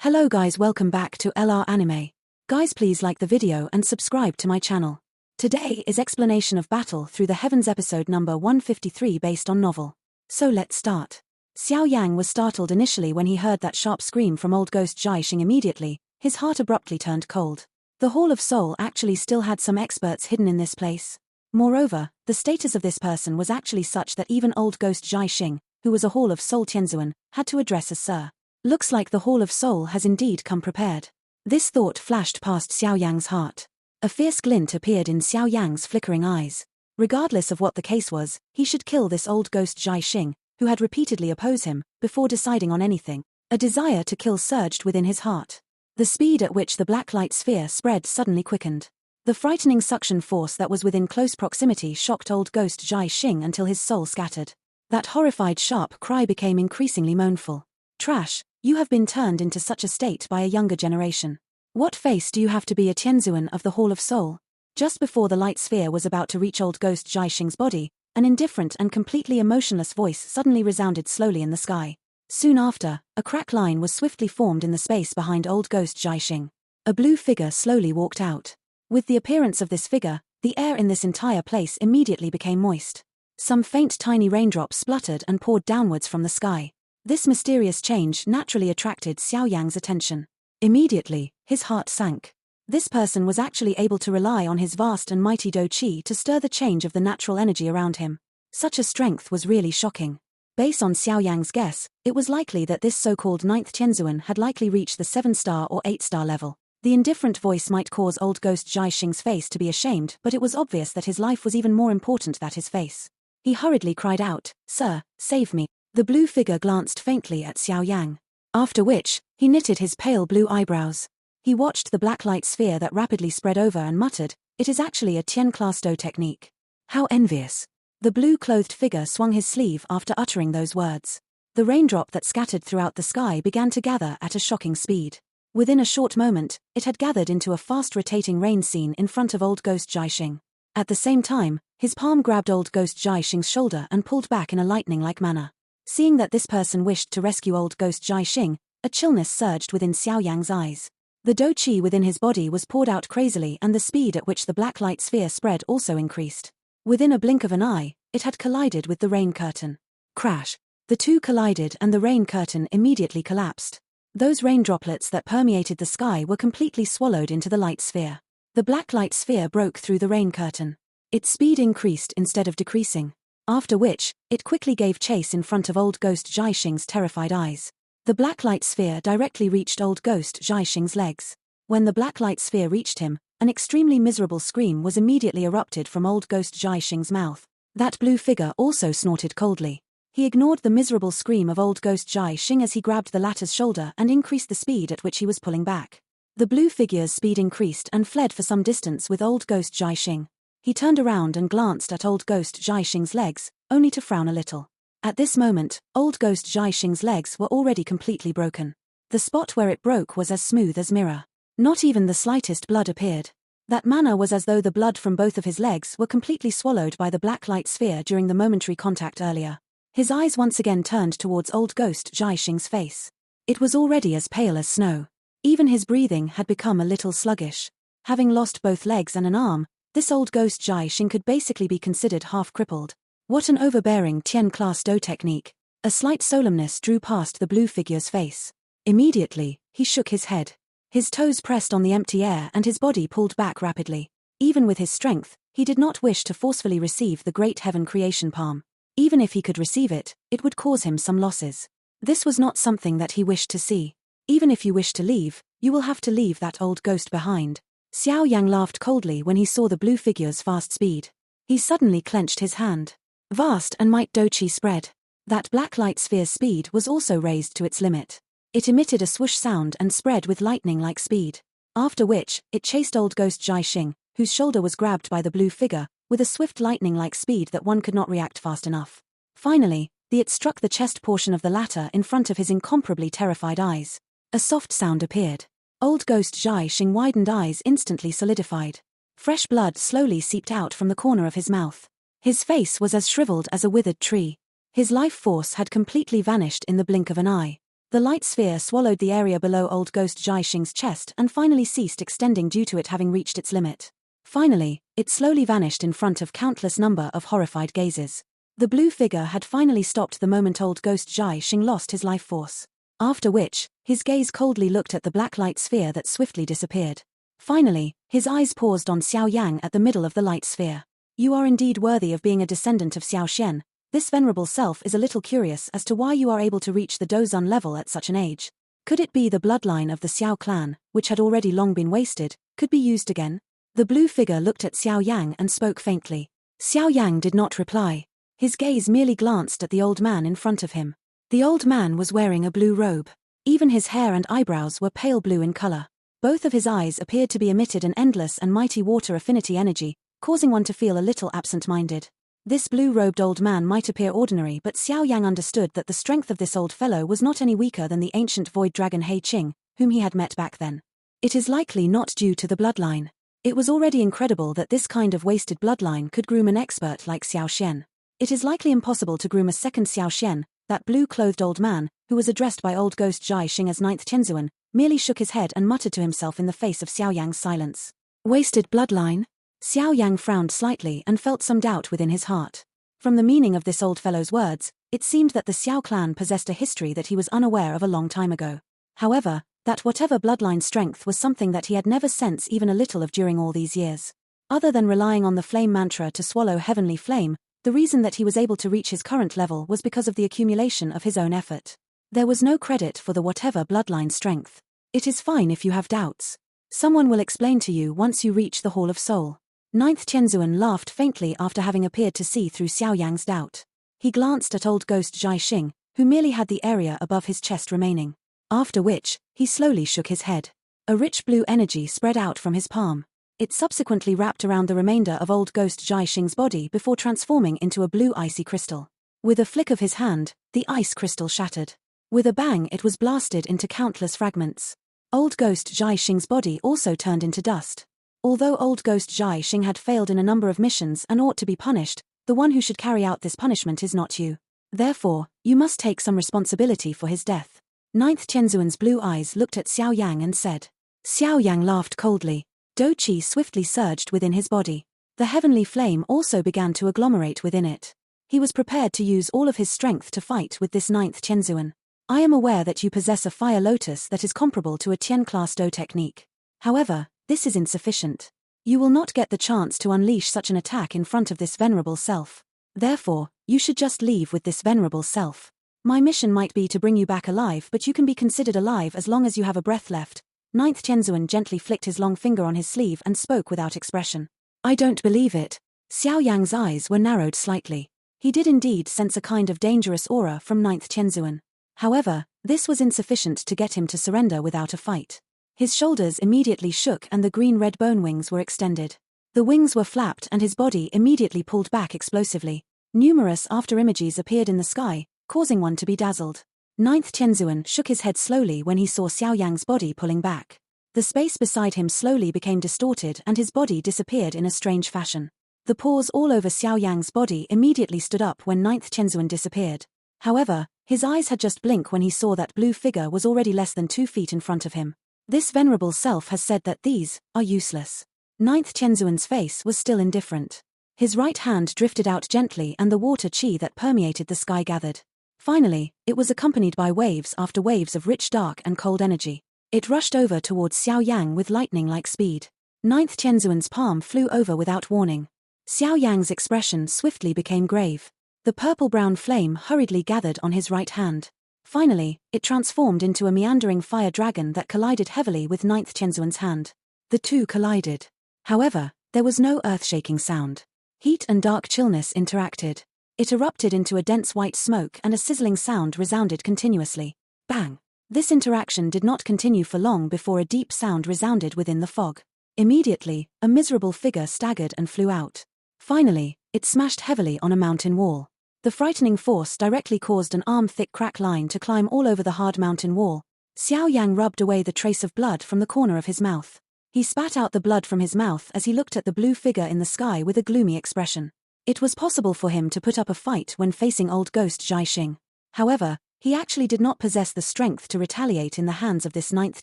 Hello guys, welcome back to LR Anime. Guys, please like the video and subscribe to my channel. Today is Explanation of Battle Through the Heavens episode number 153 based on novel. So let's start. Xiao Yang was startled initially when he heard that sharp scream from old ghost Xing. Immediately, his heart abruptly turned cold. The Hall of Soul actually still had some experts hidden in this place. Moreover, the status of this person was actually such that even old ghost Xing, who was a Hall of Soul Tianzuan, had to address as Sir. Looks like the Hall of Soul has indeed come prepared. This thought flashed past Xiao Yang's heart. A fierce glint appeared in Xiao Yang's flickering eyes. Regardless of what the case was, he should kill this old ghost Xing, who had repeatedly opposed him, before deciding on anything. A desire to kill surged within his heart. The speed at which the black light sphere spread suddenly quickened. The frightening suction force that was within close proximity shocked old ghost Xing until his soul scattered. That horrified sharp cry became increasingly mournful. Trash, you have been turned into such a state by a younger generation. What face do you have to be a Tianzuan of the Hall of Soul? Just before the light sphere was about to reach old ghost Xing's body, an indifferent and completely emotionless voice suddenly resounded slowly in the sky. Soon after, a crack line was swiftly formed in the space behind old ghost Xing. A blue figure slowly walked out. With the appearance of this figure, the air in this entire place immediately became moist. Some faint tiny raindrops spluttered and poured downwards from the sky. This mysterious change naturally attracted Xiao Yang's attention. Immediately, his heart sank. This person was actually able to rely on his vast and mighty Do Qi to stir the change of the natural energy around him. Such a strength was really shocking. Based on Xiao Yang's guess, it was likely that this so-called 9th Tianzuan had likely reached the 7-star or 8-star level. The indifferent voice might cause old ghost Xing's face to be ashamed, but it was obvious that his life was even more important than his face. He hurriedly cried out, "Sir, save me." The blue figure glanced faintly at Xiao Yang. After which, he knitted his pale blue eyebrows. He watched the black light sphere that rapidly spread over and muttered, "It is actually a Tian-class Do technique. How envious." The blue-clothed figure swung his sleeve after uttering those words. The raindrop that scattered throughout the sky began to gather at a shocking speed. Within a short moment, it had gathered into a fast-rotating rain scene in front of old ghost Xing. At the same time, his palm grabbed old ghost Xing's shoulder and pulled back in a lightning-like manner. Seeing that this person wished to rescue old ghost Xing, a chillness surged within Xiao Yang's eyes. The Do Qi within his body was poured out crazily, and the speed at which the black light sphere spread also increased. Within a blink of an eye, it had collided with the rain curtain. Crash! The two collided and the rain curtain immediately collapsed. Those rain droplets that permeated the sky were completely swallowed into the light sphere. The black light sphere broke through the rain curtain. Its speed increased instead of decreasing. After which, it quickly gave chase in front of old ghost Xing's terrified eyes. The black light sphere directly reached old ghost Xing's legs. When the black light sphere reached him, an extremely miserable scream was immediately erupted from old ghost Xing's mouth. That blue figure also snorted coldly. He ignored the miserable scream of old ghost Xing as he grabbed the latter's shoulder and increased the speed at which he was pulling back. The blue figure's speed increased and fled for some distance with old ghost Xing. He turned around and glanced at old ghost Xing's legs, only to frown a little. At this moment, old ghost Xing's legs were already completely broken. The spot where it broke was as smooth as mirror. Not even the slightest blood appeared. That manner was as though the blood from both of his legs were completely swallowed by the black light sphere during the momentary contact earlier. His eyes once again turned towards old ghost Xing's face. It was already as pale as snow. Even his breathing had become a little sluggish. Having lost both legs and an arm, this old ghost Xing could basically be considered half-crippled. What an overbearing Tian-class Do technique. A slight solemnness drew past the blue figure's face. Immediately, he shook his head. His toes pressed on the empty air and his body pulled back rapidly. Even with his strength, he did not wish to forcefully receive the great heaven creation palm. Even if he could receive it, it would cause him some losses. This was not something that he wished to see. Even if you wish to leave, you will have to leave that old ghost behind. Xiao Yang laughed coldly when he saw the blue figure's fast speed. He suddenly clenched his hand. Vast and might Do Qi spread. That black light sphere's speed was also raised to its limit. It emitted a swoosh sound and spread with lightning-like speed. After which, it chased old ghost Xing, whose shoulder was grabbed by the blue figure, with a swift lightning-like speed that one could not react fast enough. Finally, it struck the chest portion of the latter in front of his incomparably terrified eyes. A soft sound appeared. Old ghost Xing widened eyes instantly solidified. Fresh blood slowly seeped out from the corner of his mouth. His face was as shriveled as a withered tree. His life force had completely vanished in the blink of an eye. The light sphere swallowed the area below old ghost Jai Xing's chest and finally ceased extending due to it having reached its limit. Finally, it slowly vanished in front of countless number of horrified gazes. The blue figure had finally stopped the moment old ghost Jai Xing lost his life force. After which, his gaze coldly looked at the black light sphere that swiftly disappeared. Finally, his eyes paused on Xiao Yang at the middle of the light sphere. You are indeed worthy of being a descendant of Xiao Xian. This venerable self is a little curious as to why you are able to reach the Dozun level at such an age. Could it be the bloodline of the Xiao clan, which had already long been wasted, could be used again? The blue figure looked at Xiao Yang and spoke faintly. Xiao Yang did not reply. His gaze merely glanced at the old man in front of him. The old man was wearing a blue robe. Even his hair and eyebrows were pale blue in color. Both of his eyes appeared to be emitted an endless and mighty water affinity energy, causing one to feel a little absent-minded. This blue-robed old man might appear ordinary, but Xiao Yang understood that the strength of this old fellow was not any weaker than the ancient void dragon Xing, whom he had met back then. It is likely not due to the bloodline. It was already incredible that this kind of wasted bloodline could groom an expert like Xiao Xian. It is likely impossible to groom a second Xiao Xian. That blue-clothed old man, who was addressed by old ghost Jai Xing as ninth Tianzuan, merely shook his head and muttered to himself in the face of Xiao Yang's silence. Wasted bloodline? Xiao Yang frowned slightly and felt some doubt within his heart. From the meaning of this old fellow's words, it seemed that the Xiao clan possessed a history that he was unaware of a long time ago. However, that whatever bloodline strength was something that he had never sensed even a little of during all these years. Other than relying on the flame mantra to swallow heavenly flame, the reason that he was able to reach his current level was because of the accumulation of his own effort. There was no credit for the whatever bloodline strength. It is fine if you have doubts. Someone will explain to you once you reach the Hall of Soul. Ninth Tianzuan laughed faintly after having appeared to see through Xiao Yang's doubt. He glanced at old ghost Jai Xing, who merely had the area above his chest remaining. After which, he slowly shook his head. A rich blue energy spread out from his palm. It subsequently wrapped around the remainder of old ghost Jai Xing's body before transforming into a blue icy crystal. With a flick of his hand, the ice crystal shattered. With a bang, it was blasted into countless fragments. Old ghost Jai Xing's body also turned into dust. Although old ghost Jai Xing had failed in a number of missions and ought to be punished, the one who should carry out this punishment is not you. Therefore, you must take some responsibility for his death. Ninth Tianzuan's blue eyes looked at Xiao Yang and said. Xiao Yang laughed coldly. Do Qi swiftly surged within his body. The heavenly flame also began to agglomerate within it. He was prepared to use all of his strength to fight with this ninth Tianzuan. I am aware that you possess a fire lotus that is comparable to a Tian-class Do technique. However, this is insufficient. You will not get the chance to unleash such an attack in front of this venerable self. Therefore, you should just leave with this venerable self. My mission might be to bring you back alive, but you can be considered alive as long as you have a breath left. Ninth Tianzuan gently flicked his long finger on his sleeve and spoke without expression. I don't believe it. Xiao Yang's eyes were narrowed slightly. He did indeed sense a kind of dangerous aura from Ninth Tianzuan. However, this was insufficient to get him to surrender without a fight. His shoulders immediately shook and the green-red bone wings were extended. The wings were flapped and his body immediately pulled back explosively. Numerous after-images appeared in the sky, causing one to be dazzled. Ninth Tianzuan shook his head slowly when he saw Xiao Yang's body pulling back. The space beside him slowly became distorted and his body disappeared in a strange fashion. The pores all over Xiao Yang's body immediately stood up when Ninth Tianzuan disappeared. However, his eyes had just blinked when he saw that blue figure was already less than 2 feet in front of him. This venerable self has said that these are useless. Ninth Tianzuan's face was still indifferent. His right hand drifted out gently and the water qi that permeated the sky gathered. Finally, it was accompanied by waves after waves of rich dark and cold energy. It rushed over towards Xiao Yang with lightning-like speed. Ninth Tianzuan's palm flew over without warning. Xiao Yang's expression swiftly became grave. The purple-brown flame hurriedly gathered on his right hand. Finally, it transformed into a meandering fire dragon that collided heavily with Ninth Tianzuan's hand. The two collided. However, there was no earth-shaking sound. Heat and dark chillness interacted. It erupted into a dense white smoke and a sizzling sound resounded continuously. Bang! This interaction did not continue for long before a deep sound resounded within the fog. Immediately, a miserable figure staggered and flew out. Finally, it smashed heavily on a mountain wall. The frightening force directly caused an arm-thick crack line to climb all over the hard mountain wall. Xiao Yang rubbed away the trace of blood from the corner of his mouth. He spat out the blood from his mouth as he looked at the blue figure in the sky with a gloomy expression. It was possible for him to put up a fight when facing old ghost Jai Xing. However, He actually did not possess the strength to retaliate in the hands of this ninth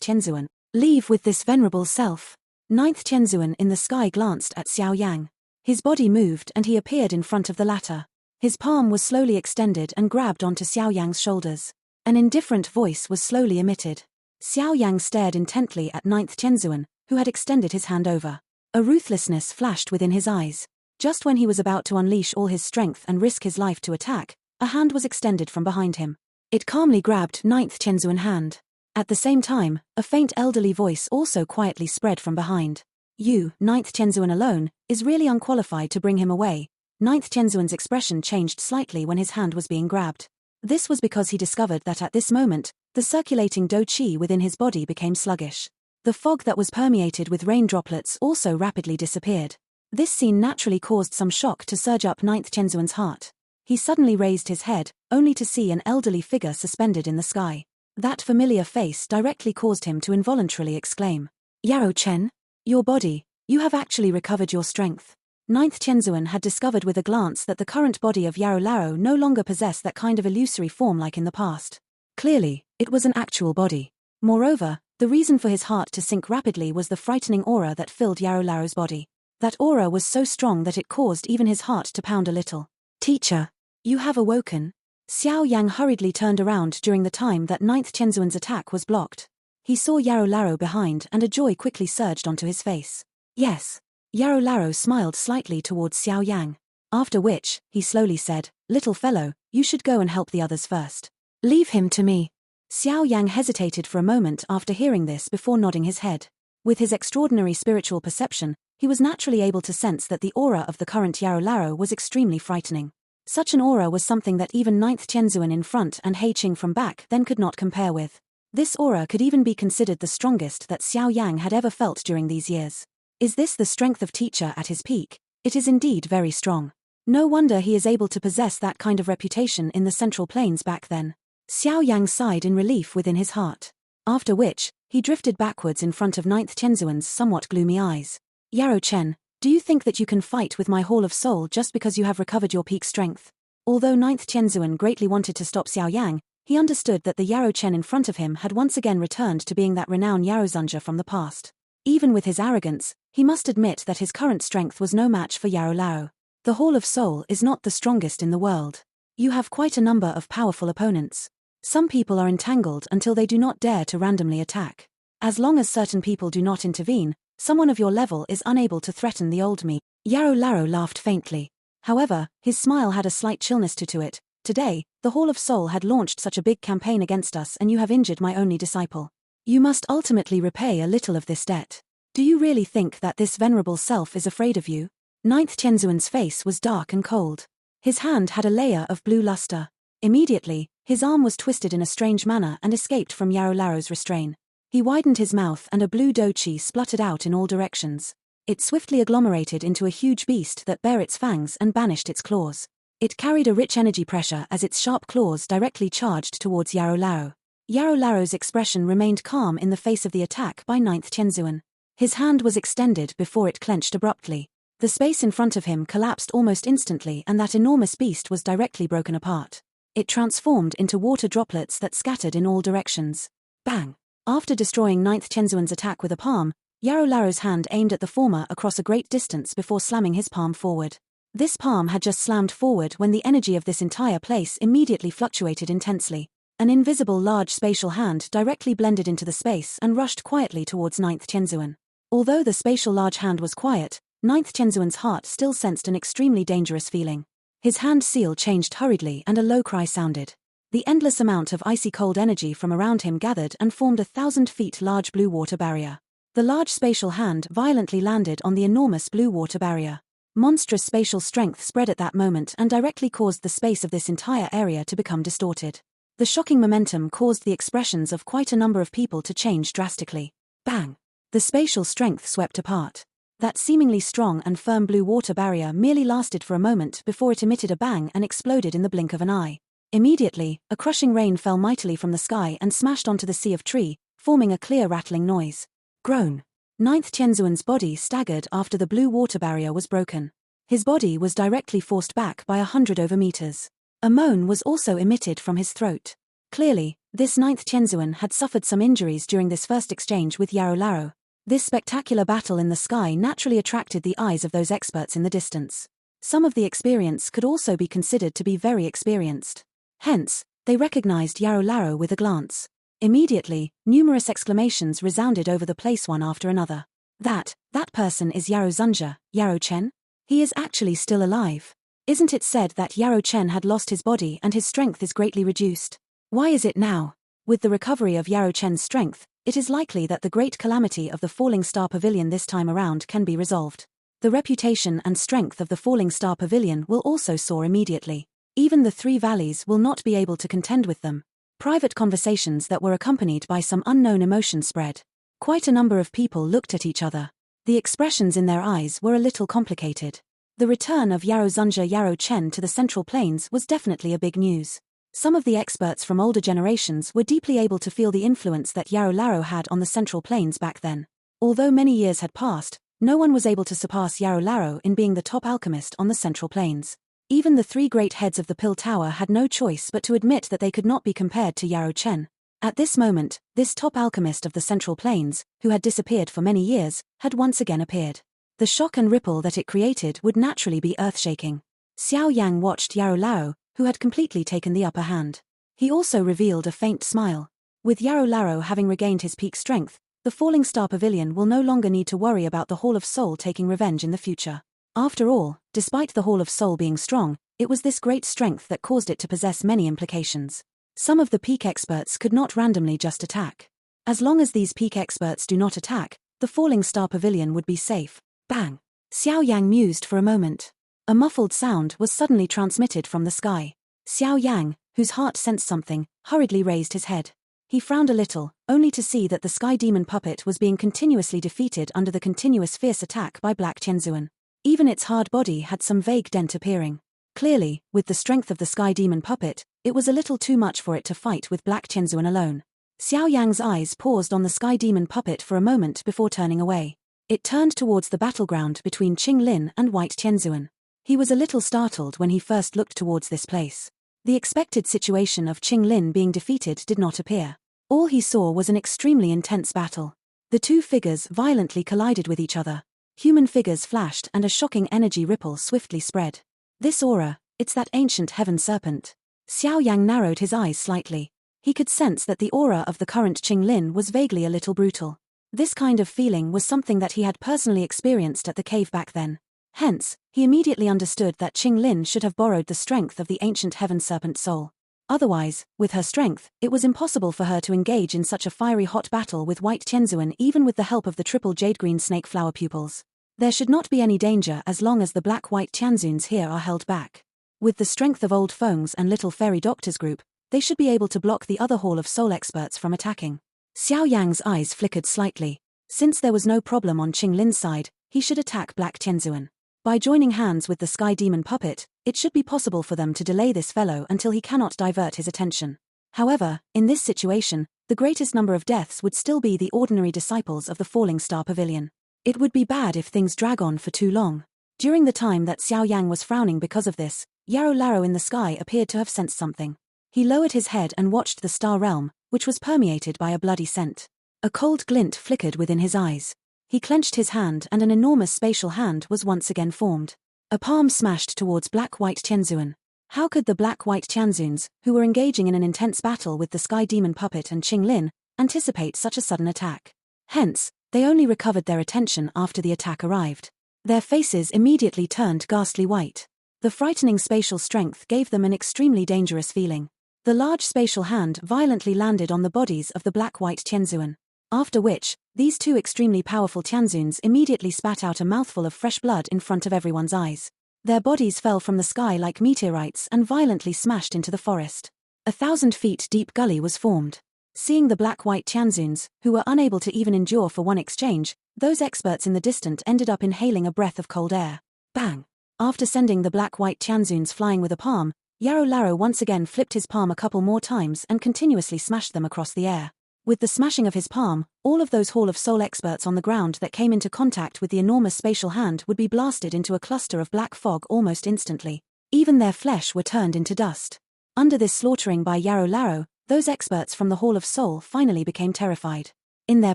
Tianzuan. Leave with this venerable self. Ninth Tianzuan in the sky glanced at Xiao Yang. His body moved and he appeared in front of the latter. His palm was slowly extended and grabbed onto Xiao Yang's shoulders. An indifferent voice was slowly emitted. Xiao Yang stared intently at ninth Tianzuan, who had extended his hand over. A ruthlessness flashed within his eyes. Just when he was about to unleash all his strength and risk his life to attack, a hand was extended from behind him. It calmly grabbed ninth Tianzuan's hand. At the same time, a faint elderly voice also quietly spread from behind. You, ninth Tianzuan alone, is really unqualified to bring him away. Ninth Tianzuan's expression changed slightly when his hand was being grabbed. This was because he discovered that at this moment, the circulating dou qi within his body became sluggish. The fog that was permeated with rain droplets also rapidly disappeared. This scene naturally caused some shock to surge up ninth Tianzuan's heart. He suddenly raised his head, only to see an elderly figure suspended in the sky. That familiar face directly caused him to involuntarily exclaim, Yao Chen? Your body, you have actually recovered your strength. Ninth Tianzuan had discovered with a glance that the current body of Yao Lao no longer possessed that kind of illusory form like in the past. Clearly, it was an actual body. Moreover, the reason for his heart to sink rapidly was the frightening aura that filled Yao Lao's body. That aura was so strong that it caused even his heart to pound a little. Teacher, you have awoken. Xiao Yang hurriedly turned around during the time that ninth Tianzuan's attack was blocked. He saw Yao Lao behind and a joy quickly surged onto his face. Yes. Yao Lao smiled slightly towards Xiao Yang. After which, he slowly said, Little fellow, you should go and help the others first. Leave him to me. Xiao Yang hesitated for a moment after hearing this before nodding his head. With his extraordinary spiritual perception, he was naturally able to sense that the aura of the current Yao Lao was extremely frightening. Such an aura was something that even ninth Tianzuan in front and Xing from back then could not compare with. This aura could even be considered the strongest that Xiao Yang had ever felt during these years. Is this the strength of teacher at his peak? It is indeed very strong. No wonder he is able to possess that kind of reputation in the Central Plains back then. Xiao Yang sighed in relief within his heart. After which, he drifted backwards in front of ninth Tianzuan's somewhat gloomy eyes. Yao Chen, do you think that you can fight with my Hall of Soul just because you have recovered your peak strength? Although ninth Tianzuan greatly wanted to stop Xiao Yang, he understood that the Yao Chen in front of him had once again returned to being that renowned Yao Zunja from the past. Even with his arrogance, he must admit that his current strength was no match for Yao Lao. The Hall of Soul is not the strongest in the world. You have quite a number of powerful opponents. Some people are entangled until they do not dare to randomly attack. As long as certain people do not intervene, someone of your level is unable to threaten the old me. Yao Lao laughed faintly. However, his smile had a slight chillness to it. Today, the Hall of Soul had launched such a big campaign against us and you have injured my only disciple. You must ultimately repay a little of this debt. Do you really think that this venerable self is afraid of you? Ninth Tianzuan's face was dark and cold. His hand had a layer of blue luster. Immediately, his arm was twisted in a strange manner and escaped from Yao Lao's restraint. He widened his mouth and a blue dou qi spluttered out in all directions. It swiftly agglomerated into a huge beast that bare its fangs and banished its claws. It carried a rich energy pressure as its sharp claws directly charged towards Yao Lao. Yao Lao's expression remained calm in the face of the attack by ninth Tianzuan. His hand was extended before it clenched abruptly. The space in front of him collapsed almost instantly and that enormous beast was directly broken apart. It transformed into water droplets that scattered in all directions. Bang! After destroying ninth Tianzuan's attack with a palm, Yao Lao's hand aimed at the former across a great distance before slamming his palm forward. This palm had just slammed forward when the energy of this entire place immediately fluctuated intensely. An invisible large spatial hand directly blended into the space and rushed quietly towards ninth Tianzuan. Although the spatial large hand was quiet, ninth Tianzuan's heart still sensed an extremely dangerous feeling. His hand seal changed hurriedly and a low cry sounded. The endless amount of icy cold energy from around him gathered and formed a 1,000 feet large blue water barrier. The large spatial hand violently landed on the enormous blue water barrier. Monstrous spatial strength spread at that moment and directly caused the space of this entire area to become distorted. The shocking momentum caused the expressions of quite a number of people to change drastically. Bang! The spatial strength swept apart. That seemingly strong and firm blue water barrier merely lasted for a moment before it emitted a bang and exploded in the blink of an eye. Immediately, a crushing rain fell mightily from the sky and smashed onto the sea of tree, forming a clear rattling noise. Groan. Ninth Tianzuan's body staggered after the blue water barrier was broken. His body was directly forced back by 100 over meters. A moan was also emitted from his throat. Clearly, this ninth Tianzuan had suffered some injuries during this first exchange with Yao Laro. This spectacular battle in the sky naturally attracted the eyes of those experts in the distance. Some of the experience could also be considered to be very experienced. Hence, they recognized Yao Laro with a glance. Immediately, numerous exclamations resounded over the place one after another. That person is Yao Zunja, Yao Chen? He is actually still alive. Isn't it said that Yao Chen had lost his body and his strength is greatly reduced? Why is it now? With the recovery of Yao Chen's strength, it is likely that the great calamity of the falling Star Pavilion this time around can be resolved. The reputation and strength of the falling Star Pavilion will also soar immediately. Even the three valleys will not be able to contend with them. Private conversations that were accompanied by some unknown emotion spread. Quite a number of people looked at each other. The expressions in their eyes were a little complicated. The return of Yao Zunja Yao Chen to the Central Plains was definitely a big news. Some of the experts from older generations were deeply able to feel the influence that Yao Laro had on the Central Plains back then. Although many years had passed, no one was able to surpass Yao Laro in being the top alchemist on the Central Plains. Even the three great heads of the Pill Tower had no choice but to admit that they could not be compared to Yao Chen. At this moment, this top alchemist of the Central Plains, who had disappeared for many years, had once again appeared. The shock and ripple that it created would naturally be earth-shaking. Xiao Yang watched Yao Lao, who had completely taken the upper hand. He also revealed a faint smile. With Yao Laro having regained his peak strength, the falling Star Pavilion will no longer need to worry about the Hall of Soul taking revenge in the future. After all, despite the Hall of Soul being strong, it was this great strength that caused it to possess many implications. Some of the peak experts could not randomly just attack. As long as these peak experts do not attack, the falling Star Pavilion would be safe. Bang! Xiao Yang mused for a moment. A muffled sound was suddenly transmitted from the sky. Xiao Yang, whose heart sensed something, hurriedly raised his head. He frowned a little, only to see that the sky demon puppet was being continuously defeated under the continuous fierce attack by Black Tianzuan. Even its hard body had some vague dent appearing. Clearly, with the strength of the sky demon puppet, it was a little too much for it to fight with Black Tianzuan alone. Xiao Yang's eyes paused on the sky demon puppet for a moment before turning away. It turned towards the battleground between Qing Lin and White Tianzuan. He was a little startled when he first looked towards this place. The expected situation of Qing Lin being defeated did not appear. All he saw was an extremely intense battle. The two figures violently collided with each other. Human figures flashed and a shocking energy ripple swiftly spread. This aura, it's that ancient heaven serpent. Xiao Yang narrowed his eyes slightly. He could sense that the aura of the current Qing Lin was vaguely a little brutal. This kind of feeling was something that he had personally experienced at the cave back then. Hence, he immediately understood that Qing Lin should have borrowed the strength of the ancient heaven serpent soul. Otherwise, with her strength, it was impossible for her to engage in such a fiery hot battle with White Tianzuan even with the help of the triple jade-green snake flower pupils. There should not be any danger as long as the black-white Tianzuans here are held back. With the strength of Old Feng's and Little Fairy Doctor's group, they should be able to block the other Hall of Soul experts from attacking. Xiao Yang's eyes flickered slightly. Since there was no problem on Qing Lin's side, he should attack Black Tianzuan. By joining hands with the Sky Demon puppet, it should be possible for them to delay this fellow until he cannot divert his attention. However, in this situation, the greatest number of deaths would still be the ordinary disciples of the falling Star Pavilion. It would be bad if things drag on for too long. During the time that Xiao Yang was frowning because of this, Yao Laro in the sky appeared to have sensed something. He lowered his head and watched the star realm, which was permeated by a bloody scent. A cold glint flickered within his eyes. He clenched his hand and an enormous spatial hand was once again formed. A palm smashed towards Black-White Tianzuan. How could the Black-White Tianzuans, who were engaging in an intense battle with the Sky Demon puppet and Qing Lin, anticipate such a sudden attack? Hence, they only recovered their attention after the attack arrived. Their faces immediately turned ghastly white. The frightening spatial strength gave them an extremely dangerous feeling. The large spatial hand violently landed on the bodies of the Black-White Tianzuan. After which, these two extremely powerful Tianzuans immediately spat out a mouthful of fresh blood in front of everyone's eyes. Their bodies fell from the sky like meteorites and violently smashed into the forest. 1,000 feet deep gully was formed. Seeing the Black-White Tianzuans, who were unable to even endure for one exchange, those experts in the distant ended up inhaling a breath of cold air. Bang! After sending the Black-White Tianzuans flying with a palm, Yao Laro once again flipped his palm a couple more times and continuously smashed them across the air. With the smashing of his palm, all of those Hall of Soul experts on the ground that came into contact with the enormous spatial hand would be blasted into a cluster of black fog almost instantly. Even their flesh were turned into dust. Under this slaughtering by Yao Laro, those experts from the Hall of Soul finally became terrified. In their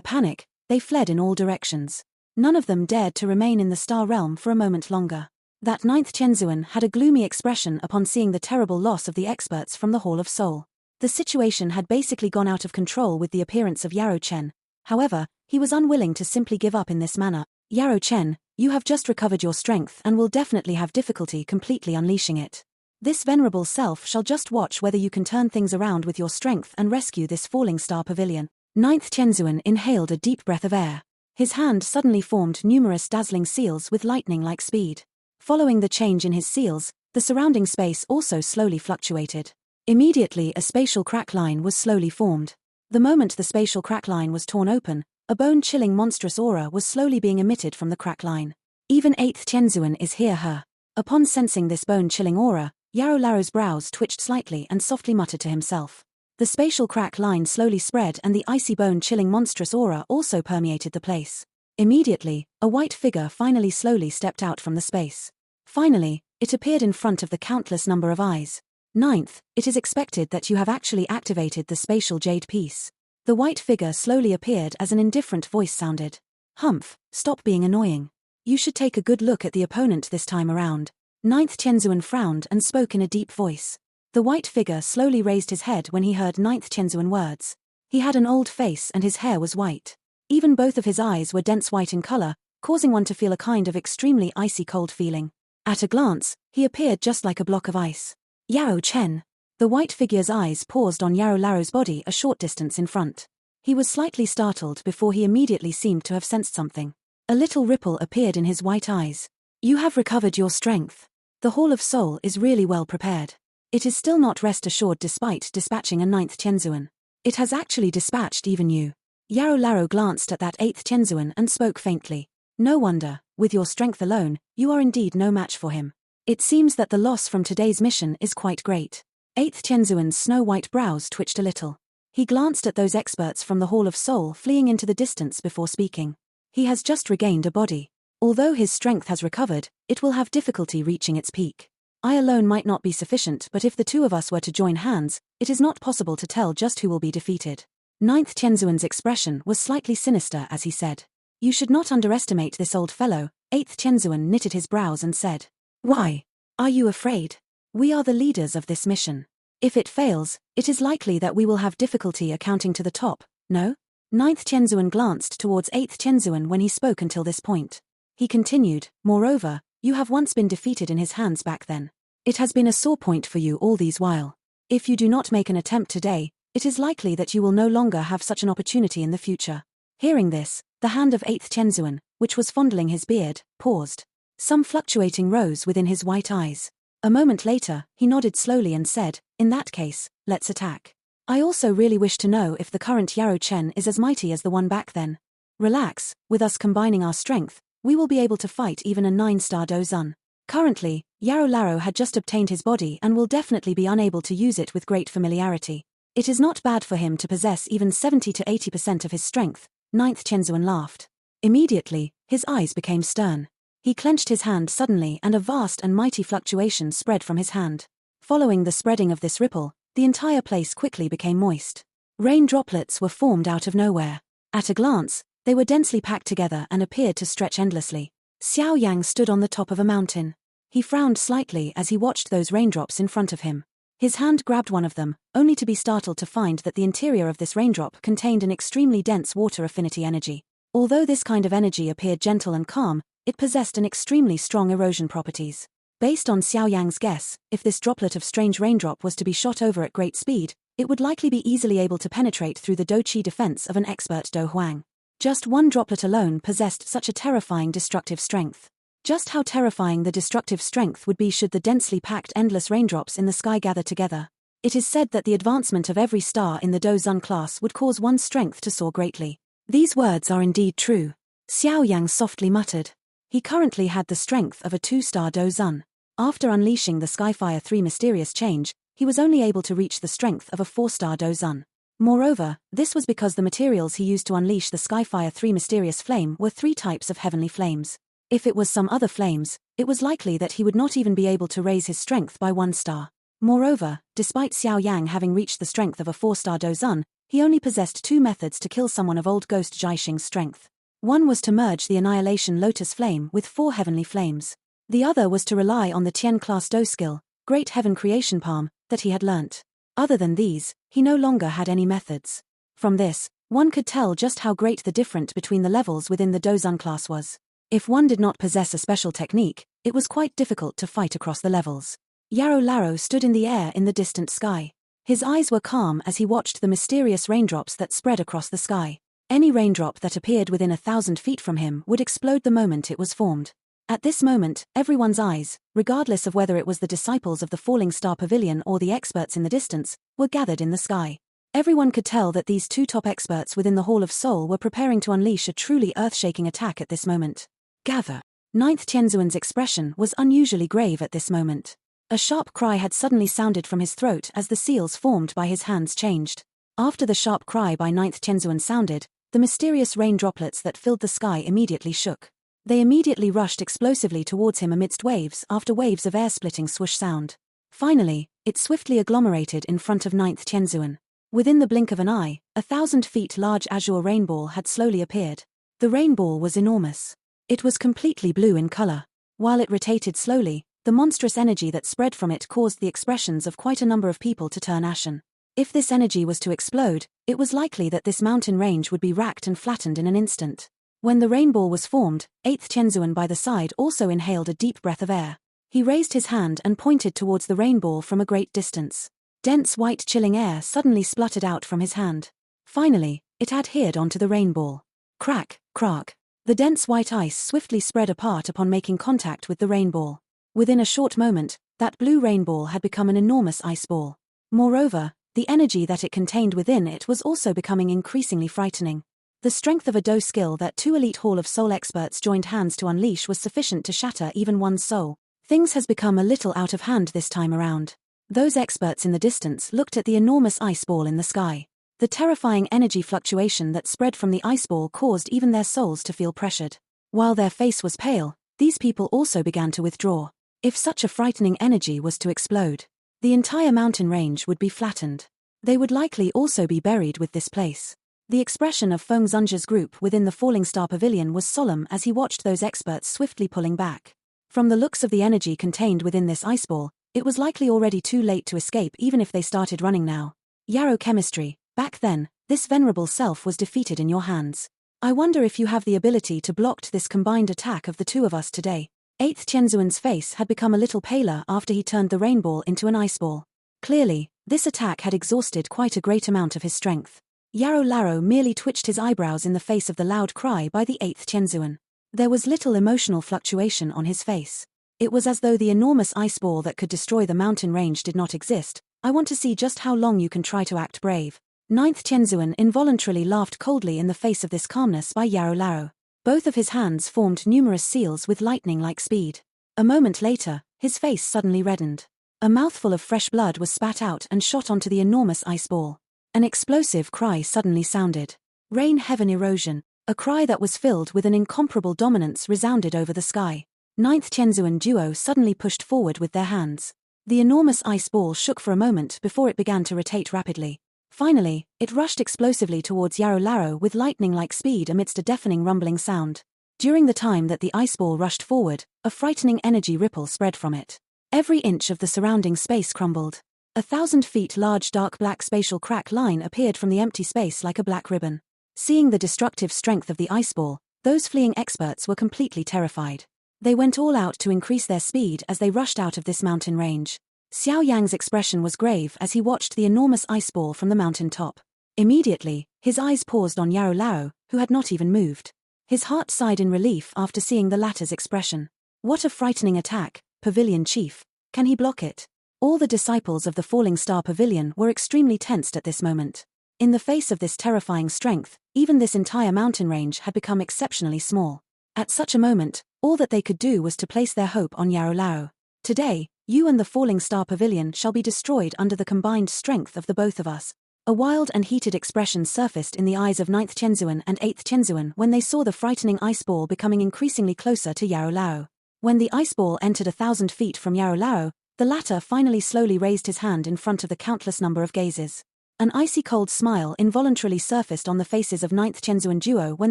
panic, they fled in all directions. None of them dared to remain in the Star Realm for a moment longer. That ninth Tianzuan had a gloomy expression upon seeing the terrible loss of the experts from the Hall of Soul. The situation had basically gone out of control with the appearance of Yao Chen. However, he was unwilling to simply give up in this manner. Yao Chen, you have just recovered your strength and will definitely have difficulty completely unleashing it. This venerable self shall just watch whether you can turn things around with your strength and rescue this falling Star Pavilion. Ninth Tianzuan inhaled a deep breath of air. His hand suddenly formed numerous dazzling seals with lightning-like speed. Following the change in his seals, the surrounding space also slowly fluctuated. Immediately a spatial crack line was slowly formed. The moment the spatial crack line was torn open, a bone-chilling monstrous aura was slowly being emitted from the crack line. Even 8th Tianzuan is here her. Upon sensing this bone-chilling aura, Yao Laro's brows twitched slightly and softly muttered to himself. The spatial crack line slowly spread and the icy bone-chilling monstrous aura also permeated the place. Immediately, a white figure finally slowly stepped out from the space. Finally, it appeared in front of the countless number of eyes. Ninth, it is expected that you have actually activated the spatial jade piece. The white figure slowly appeared as an indifferent voice sounded. Humph, stop being annoying. You should take a good look at the opponent this time around. Ninth Tianzuan frowned and spoke in a deep voice. The white figure slowly raised his head when he heard Ninth Tianzuan words. He had an old face and his hair was white. Even both of his eyes were dense white in color, causing one to feel a kind of extremely icy cold feeling. At a glance, he appeared just like a block of ice. Yao Chen. The white figure's eyes paused on Yao Laro's body a short distance in front. He was slightly startled before he immediately seemed to have sensed something. A little ripple appeared in his white eyes. You have recovered your strength. The Hall of Soul is really well prepared. It is still not rest assured despite dispatching a ninth Tianzuan. It has actually dispatched even you. Yao Laro glanced at that 8th Tianzuan and spoke faintly. No wonder, with your strength alone, you are indeed no match for him. It seems that the loss from today's mission is quite great. 8th Tianzuan's snow-white brows twitched a little. He glanced at those experts from the Hall of Soul fleeing into the distance before speaking. He has just regained a body. Although his strength has recovered, it will have difficulty reaching its peak. I alone might not be sufficient, but if the two of us were to join hands, it is not possible to tell just who will be defeated. Ninth Tianzuan's expression was slightly sinister as he said. You should not underestimate this old fellow. 8th Tianzuan knitted his brows and said. Why? Are you afraid? We are the leaders of this mission. If it fails, it is likely that we will have difficulty accounting to the top, no? Ninth Tianzuan glanced towards 8th Tianzuan when he spoke until this point. He continued, moreover, you have once been defeated in his hands back then. It has been a sore point for you all these while. If you do not make an attempt today, it is likely that you will no longer have such an opportunity in the future. Hearing this, the hand of 8th Tianzuan, which was fondling his beard, paused. Some fluctuating rose within his white eyes. A moment later, he nodded slowly and said, in that case, let's attack. I also really wish to know if the current Yao Chen is as mighty as the one back then. Relax, with us combining our strength, we will be able to fight even a 9-star Dozun. Currently, Yao Laro had just obtained his body and will definitely be unable to use it with great familiarity. It is not bad for him to possess even 70 to 80% of his strength. Ninth Tianzuan laughed. Immediately, his eyes became stern. He clenched his hand suddenly and a vast and mighty fluctuation spread from his hand. Following the spreading of this ripple, the entire place quickly became moist. Rain droplets were formed out of nowhere. At a glance, they were densely packed together and appeared to stretch endlessly. Xiao Yang stood on the top of a mountain. He frowned slightly as he watched those raindrops in front of him. His hand grabbed one of them, only to be startled to find that the interior of this raindrop contained an extremely dense water affinity energy. Although this kind of energy appeared gentle and calm, it possessed an extremely strong erosion properties. Based on Xiao Yang's guess, if this droplet of strange raindrop was to be shot over at great speed, it would likely be easily able to penetrate through the Do-Chi defense of an expert Do Huang. Just one droplet alone possessed such a terrifying destructive strength. Just how terrifying the destructive strength would be should the densely packed endless raindrops in the sky gather together. It is said that the advancement of every star in the Dozun class would cause one's strength to soar greatly. These words are indeed true. Xiao Yang softly muttered. He currently had the strength of a 2-star Dozun. After unleashing the Skyfire 3 mysterious change, he was only able to reach the strength of a 4-star Dozun. Moreover, this was because the materials he used to unleash the Skyfire 3 mysterious flame were 3 types of heavenly flames. If it was some other flames, it was likely that he would not even be able to raise his strength by 1 star. Moreover, despite Xiao Yang having reached the strength of a 4-star Dozun, he only possessed 2 methods to kill someone of old ghost Xing's strength. One was to merge the Annihilation Lotus Flame with 4 heavenly flames. The other was to rely on the Tian-class Do skill, Great Heaven Creation Palm, that he had learnt. Other than these, he no longer had any methods. From this, one could tell just how great the difference between the levels within the Dozun class was. If one did not possess a special technique, it was quite difficult to fight across the levels. Yao Laro stood in the air in the distant sky. His eyes were calm as he watched the mysterious raindrops that spread across the sky. Any raindrop that appeared within 1,000 feet from him would explode the moment it was formed. At this moment, everyone's eyes, regardless of whether it was the disciples of the falling Star Pavilion or the experts in the distance, were gathered in the sky. Everyone could tell that these 2 top experts within the Hall of Soul were preparing to unleash a truly earth-shaking attack at this moment. Gather. Ninth Tianzuan's expression was unusually grave at this moment. A sharp cry had suddenly sounded from his throat as the seals formed by his hands changed. After the sharp cry by Ninth Tianzuan sounded, the mysterious rain droplets that filled the sky immediately shook. They immediately rushed explosively towards him amidst waves after waves of air-splitting swoosh sound. Finally, it swiftly agglomerated in front of Ninth Tianzuan. Within the blink of an eye, 1,000 feet large azure rainball had slowly appeared. The rainball was enormous. It was completely blue in color. While it rotated slowly, the monstrous energy that spread from it caused the expressions of quite a number of people to turn ashen. If this energy was to explode, it was likely that this mountain range would be racked and flattened in an instant. When the rainball was formed, 8th Tianzuan by the side also inhaled a deep breath of air. He raised his hand and pointed towards the rainball from a great distance. Dense white chilling air suddenly spluttered out from his hand. Finally, it adhered onto the rainball. Crack, crack. The dense white ice swiftly spread apart upon making contact with the rainball. Within a short moment, that blue rainball had become an enormous ice ball. Moreover, the energy that it contained within it was also becoming increasingly frightening. The strength of a Do skill that 2 elite Hall of Soul experts joined hands to unleash was sufficient to shatter even one's soul. Things has become a little out of hand this time around. Those experts in the distance looked at the enormous ice ball in the sky. The terrifying energy fluctuation that spread from the ice ball caused even their souls to feel pressured. While their face was pale, these people also began to withdraw. If such a frightening energy was to explode, the entire mountain range would be flattened. They would likely also be buried with this place. The expression of Feng Zunja's group within the falling Star Pavilion was solemn as he watched those experts swiftly pulling back. From the looks of the energy contained within this ice ball, it was likely already too late to escape even if they started running now. Yarrow chemistry, back then, this venerable self was defeated in your hands. I wonder if you have the ability to block this combined attack of the 2 of us today. 8th Tianzuan's face had become a little paler after he turned the rainball into an ice ball. Clearly, this attack had exhausted quite a great amount of his strength. Yao Laro merely twitched his eyebrows in the face of the loud cry by the 8th Tianzuan. There was little emotional fluctuation on his face. It was as though the enormous ice ball that could destroy the mountain range did not exist. I want to see just how long you can try to act brave. 9th Tianzuan involuntarily laughed coldly in the face of this calmness by Yao Laro. Both of his hands formed numerous seals with lightning-like speed. A moment later, his face suddenly reddened. A mouthful of fresh blood was spat out and shot onto the enormous ice ball. An explosive cry suddenly sounded. Rain heaven erosion. A cry that was filled with an incomparable dominance resounded over the sky. 9th Tianzuan duo suddenly pushed forward with their hands. The enormous ice ball shook for a moment before it began to rotate rapidly. Finally, it rushed explosively towards Yao Laro with lightning-like speed amidst a deafening rumbling sound. During the time that the ice ball rushed forward, a frightening energy ripple spread from it. Every inch of the surrounding space crumbled. 1,000 feet large dark black spatial crack line appeared from the empty space like a black ribbon. Seeing the destructive strength of the ice ball, those fleeing experts were completely terrified. They went all out to increase their speed as they rushed out of this mountain range. Xiao Yang's expression was grave as he watched the enormous ice ball from the mountain top. Immediately, his eyes paused on Yao Lao, who had not even moved. His heart sighed in relief after seeing the latter's expression. What a frightening attack, Pavilion Chief. Can he block it? All the disciples of the Falling Star Pavilion were extremely tensed at this moment. In the face of this terrifying strength, even this entire mountain range had become exceptionally small. At such a moment, all that they could do was to place their hope on Yao Lao. Today, you and the Falling Star Pavilion shall be destroyed under the combined strength of the both of us. A wild and heated expression surfaced in the eyes of 9th Tianzuan and 8th Tianzuan when they saw the frightening ice ball becoming increasingly closer to Yao Lao. When the ice ball entered 1,000 feet from Yao Lao, the latter finally slowly raised his hand in front of the countless number of gazes. An icy cold smile involuntarily surfaced on the faces of Ninth Chenzuan duo when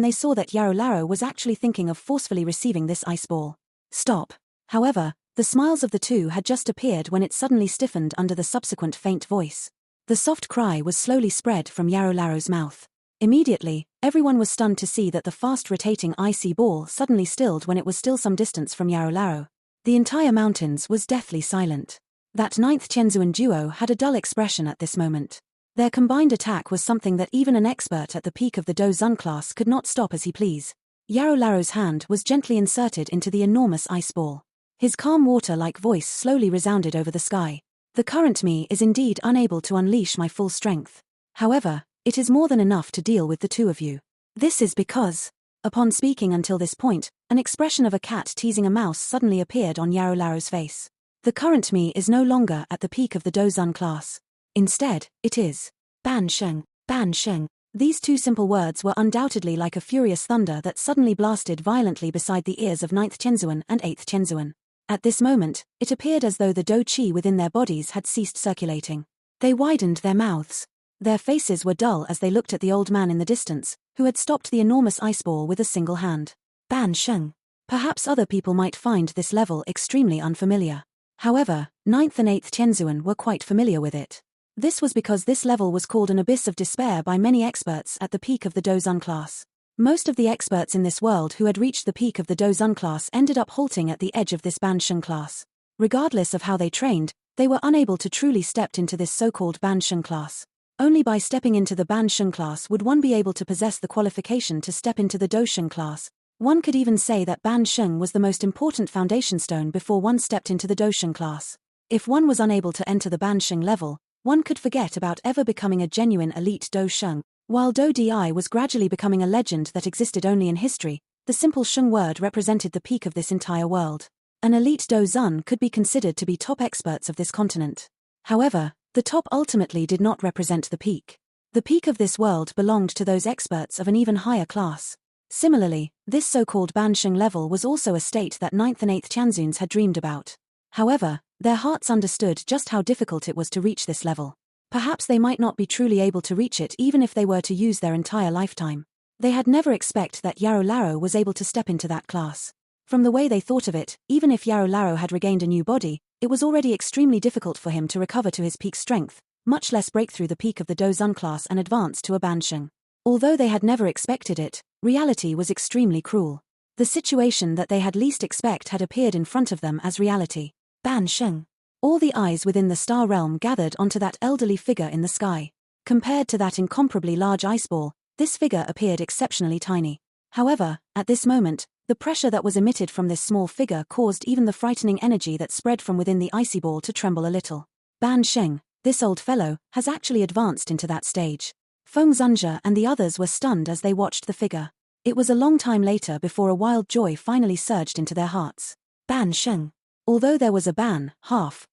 they saw that Yao Laro was actually thinking of forcefully receiving this ice ball. Stop. However, the smiles of the two had just appeared when it suddenly stiffened under the subsequent faint voice. The soft cry was slowly spread from Yao Laro's mouth. Immediately, everyone was stunned to see that the fast-rotating icy ball suddenly stilled when it was still some distance from Yao Laro. The entire mountains was deathly silent. That Ninth Chenzuan duo had a dull expression at this moment. Their combined attack was something that even an expert at the peak of the Do Zun class could not stop as he please. Yao Laro's hand was gently inserted into the enormous ice ball. His calm water-like voice slowly resounded over the sky. The current me is indeed unable to unleash my full strength. However, it is more than enough to deal with the two of you. This is because... Upon speaking until this point, an expression of a cat teasing a mouse suddenly appeared on Yao Laro's face. The current me is no longer at the peak of the Do Zun class. Instead, it is Ban Sheng, Ban Sheng. These two simple words were undoubtedly like a furious thunder that suddenly blasted violently beside the ears of Ninth Chenzuan and Eighth Chenzuan. At this moment, it appeared as though the Do Qi within their bodies had ceased circulating. They widened their mouths. Their faces were dull as they looked at the old man in the distance, who had stopped the enormous ice ball with a single hand. Ban Sheng. Perhaps other people might find this level extremely unfamiliar. However, Ninth and Eighth Chenzuan were quite familiar with it. This was because this level was called an abyss of despair by many experts at the peak of the Do Zun class. Most of the experts in this world who had reached the peak of the Do Zun class ended up halting at the edge of this Ban Sheng class. Regardless of how they trained, they were unable to truly step into this so-called Ban Sheng class. Only by stepping into the Ban Sheng class would one be able to possess the qualification to step into the Do Sheng class. One could even say that Ban Sheng was the most important foundation stone before one stepped into the Do Sheng class. If one was unable to enter the Ban Sheng level, one could forget about ever becoming a genuine elite Do Sheng. While Do Di was gradually becoming a legend that existed only in history, the simple Sheng word represented the peak of this entire world. An elite Do Zun could be considered to be top experts of this continent. However, the top ultimately did not represent the peak. The peak of this world belonged to those experts of an even higher class. Similarly, this so-called Ban Sheng level was also a state that Ninth and Eighth Chenzuans had dreamed about. However, their hearts understood just how difficult it was to reach this level. Perhaps they might not be truly able to reach it even if they were to use their entire lifetime. They had never expected that Yao Laro was able to step into that class. From the way they thought of it, even if Yao Laro had regained a new body, it was already extremely difficult for him to recover to his peak strength, much less break through the peak of the Do Zun class and advance to a Ban Sheng. Although they had never expected it, reality was extremely cruel. The situation that they had least expect had appeared in front of them as reality. Ban Sheng. All the eyes within the star realm gathered onto that elderly figure in the sky. Compared to that incomparably large ice ball, this figure appeared exceptionally tiny. However, at this moment, the pressure that was emitted from this small figure caused even the frightening energy that spread from within the icy ball to tremble a little. Ban Sheng, this old fellow, has actually advanced into that stage. Feng Zunjia and the others were stunned as they watched the figure. It was a long time later before a wild joy finally surged into their hearts. Ban Sheng. Although there was a ban,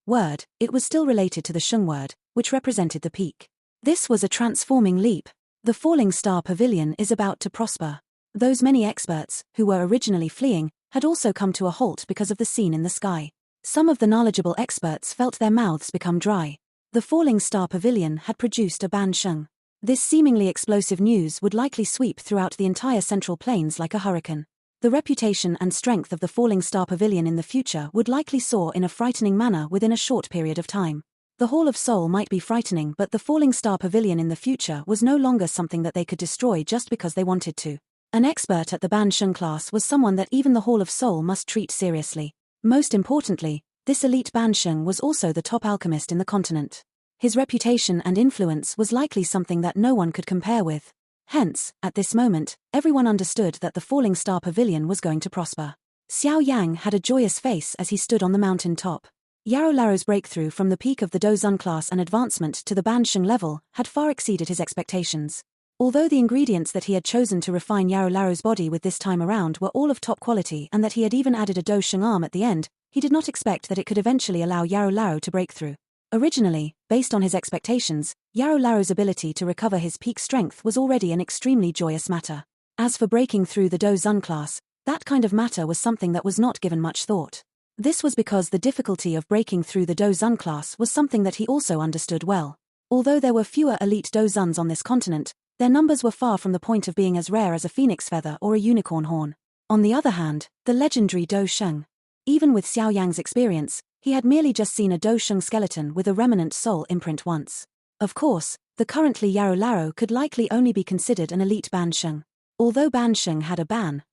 word, it was still related to the Sheng word, which represented the peak. This was a transforming leap. The falling Star Pavilion is about to prosper. Those many experts, who were originally fleeing, had also come to a halt because of the scene in the sky. Some of the knowledgeable experts felt their mouths become dry. The falling Star Pavilion had produced a Ban Sheng. This seemingly explosive news would likely sweep throughout the entire Central Plains like a hurricane. The reputation and strength of the falling Star Pavilion in the future would likely soar in a frightening manner within a short period of time. The Hall of Soul might be frightening, but the falling Star Pavilion in the future was no longer something that they could destroy just because they wanted to. An expert at the Ban Sheng class was someone that even the Hall of Soul must treat seriously. Most importantly, this elite Ban Sheng was also the top alchemist in the continent. His reputation and influence was likely something that no one could compare with. Hence, at this moment, everyone understood that the falling Star Pavilion was going to prosper. Xiao Yang had a joyous face as he stood on the mountain top. Yao Laro's breakthrough from the peak of the Do Zun class and advancement to the Ban Sheng level had far exceeded his expectations. Although the ingredients that he had chosen to refine Yao Laro's body with this time around were all of top quality and that he had even added a Do Sheng arm at the end, he did not expect that it could eventually allow Yao Laro to break through. Originally, based on his expectations, Yao Laro's ability to recover his peak strength was already an extremely joyous matter. As for breaking through the Do Zun class, that kind of matter was something that was not given much thought. This was because the difficulty of breaking through the Dozun class was something that he also understood well. Although there were fewer elite Dozuns on this continent, their numbers were far from the point of being as rare as a phoenix feather or a unicorn horn. On the other hand, the legendary Do Sheng. Even with Xiao Yang's experience, he had merely just seen a Do Sheng skeleton with a remnant soul imprint once. Of course, the currently Yarrow Larrow could likely only be considered an elite Ban Sheng. Although Ban Sheng had a ban,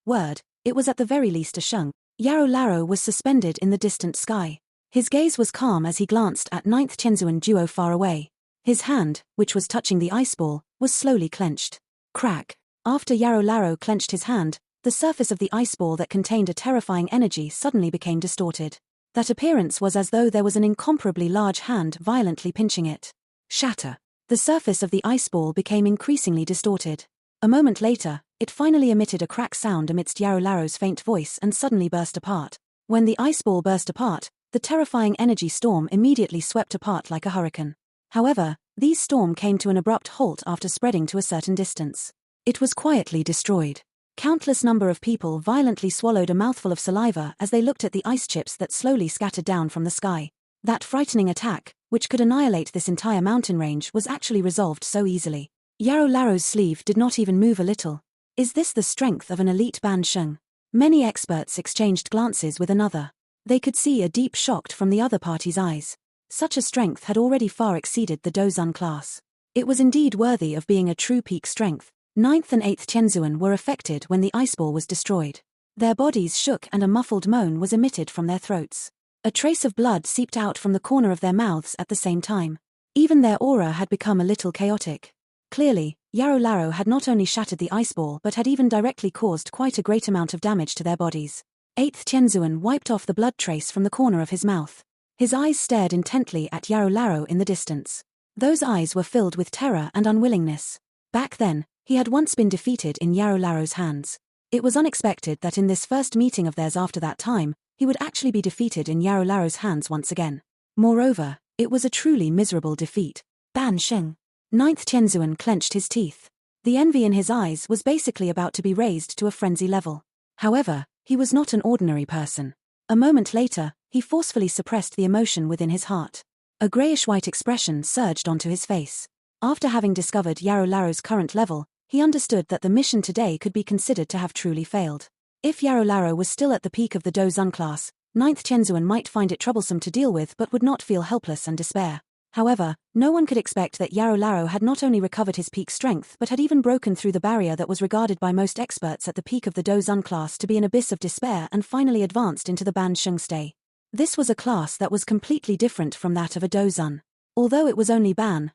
word, it was at the very least a Sheng. Yarrow Larrow was suspended in the distant sky. His gaze was calm as he glanced at Ninth Tianzuan duo far away. His hand, which was touching the ice ball, was slowly clenched. Crack. After Yarrow Larrow clenched his hand, the surface of the ice ball that contained a terrifying energy suddenly became distorted. That appearance was as though there was an incomparably large hand violently pinching it. Shatter. The surface of the ice ball became increasingly distorted. A moment later, it finally emitted a crack sound amidst Yarrow Larrow's faint voice and suddenly burst apart. When the ice ball burst apart, the terrifying energy storm immediately swept apart like a hurricane. However, these storm came to an abrupt halt after spreading to a certain distance. It was quietly destroyed. Countless number of people violently swallowed a mouthful of saliva as they looked at the ice chips that slowly scattered down from the sky. That frightening attack, which could annihilate this entire mountain range, was actually resolved so easily. Yarrow Larrow's sleeve did not even move a little. Is this the strength of an elite Ban Sheng? Many experts exchanged glances with another. They could see a deep shock from the other party's eyes. Such a strength had already far exceeded the Dozun class. It was indeed worthy of being a true peak strength. 9th and 8th Tianzuan were affected when the ice ball was destroyed. Their bodies shook and a muffled moan was emitted from their throats. A trace of blood seeped out from the corner of their mouths at the same time. Even their aura had become a little chaotic. Clearly, Yarrow Larrow had not only shattered the ice ball but had even directly caused quite a great amount of damage to their bodies. 8th Tianzuan wiped off the blood trace from the corner of his mouth. His eyes stared intently at Yarrow Larrow in the distance. Those eyes were filled with terror and unwillingness. Back then, he had once been defeated in Yarrow Larrow's hands. It was unexpected that in this first meeting of theirs after that time, he would actually be defeated in Yarrow Larrow's hands once again. Moreover, it was a truly miserable defeat. Ban Sheng. 9th Tianzuan clenched his teeth. The envy in his eyes was basically about to be raised to a frenzy level. However, he was not an ordinary person. A moment later, he forcefully suppressed the emotion within his heart. A grayish-white expression surged onto his face. After having discovered Yarrow Larrow's current level, he understood that the mission today could be considered to have truly failed. If Yarrow Larrow was still at the peak of the Dozun class, 9th Tianzuan might find it troublesome to deal with but would not feel helpless and despair. However, no one could expect that Yarrow Larrow had not only recovered his peak strength but had even broken through the barrier that was regarded by most experts at the peak of the Dozun class to be an abyss of despair and finally advanced into the Ban Sheng stay. This was a class that was completely different from that of a Dozun. Although it was only Ban,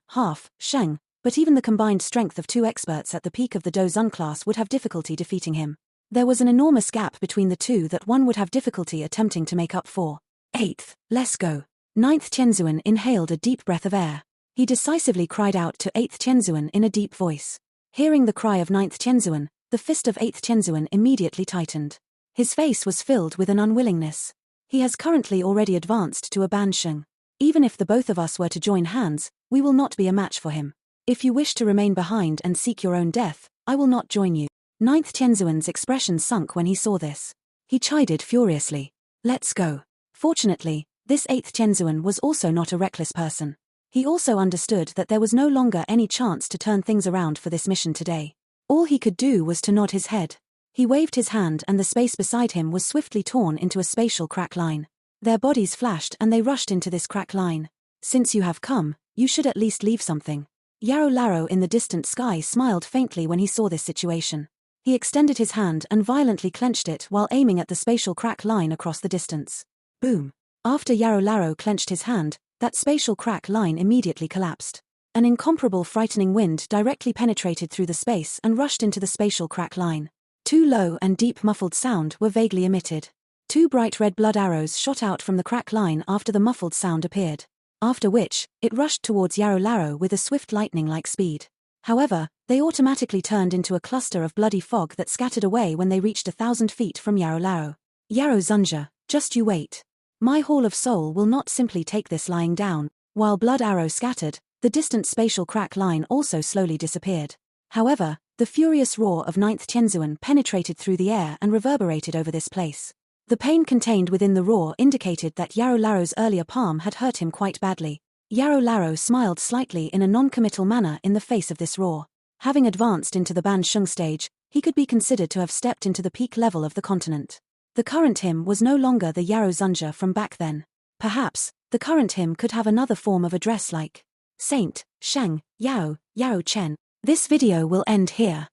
Sheng, but even the combined strength of two experts at the peak of the Dozun class would have difficulty defeating him. There was an enormous gap between the two that one would have difficulty attempting to make up for. 8th, let's go. 9th Tianzuan inhaled a deep breath of air. He decisively cried out to 8th Tianzuan in a deep voice. Hearing the cry of 9th Tianzuan, the fist of 8th Tianzuan immediately tightened. His face was filled with an unwillingness. He has currently already advanced to a Ban Sheng. Even if the both of us were to join hands, we will not be a match for him. If you wish to remain behind and seek your own death, I will not join you. 9th Tianzuan's expression sunk when he saw this. He chided furiously. Let's go. Fortunately, this 8th Tianzuan was also not a reckless person. He also understood that there was no longer any chance to turn things around for this mission today. All he could do was to nod his head. He waved his hand and the space beside him was swiftly torn into a spatial crack line. Their bodies flashed and they rushed into this crack line. Since you have come, you should at least leave something. Yarrow Larrow in the distant sky smiled faintly when he saw this situation. He extended his hand and violently clenched it while aiming at the spatial crack line across the distance. Boom. After Yarrow Larrow clenched his hand, that spatial crack line immediately collapsed. An incomparable frightening wind directly penetrated through the space and rushed into the spatial crack line. Two low and deep muffled sound were vaguely emitted. Two bright red blood arrows shot out from the crack line after the muffled sound appeared. After which, it rushed towards Yarrow Larrow with a swift lightning-like speed. However, they automatically turned into a cluster of bloody fog that scattered away when they reached 1,000 feet from Yarrow Larrow. Yarrow Zunja, just you wait. My Hall of Soul will not simply take this lying down. While blood arrow scattered, the distant spatial crack line also slowly disappeared. However, the furious roar of 9th Tianzuan penetrated through the air and reverberated over this place. The pain contained within the roar indicated that Yarrow Larrow's earlier palm had hurt him quite badly. Yarrow Larrow smiled slightly in a non-committal manner in the face of this roar. Having advanced into the Ban Sheng stage, he could be considered to have stepped into the peak level of the continent. The current him was no longer the Yarrow Zunja from back then. Perhaps, the current him could have another form of address like Saint, Shang, Yao, Yao Chen. This video will end here.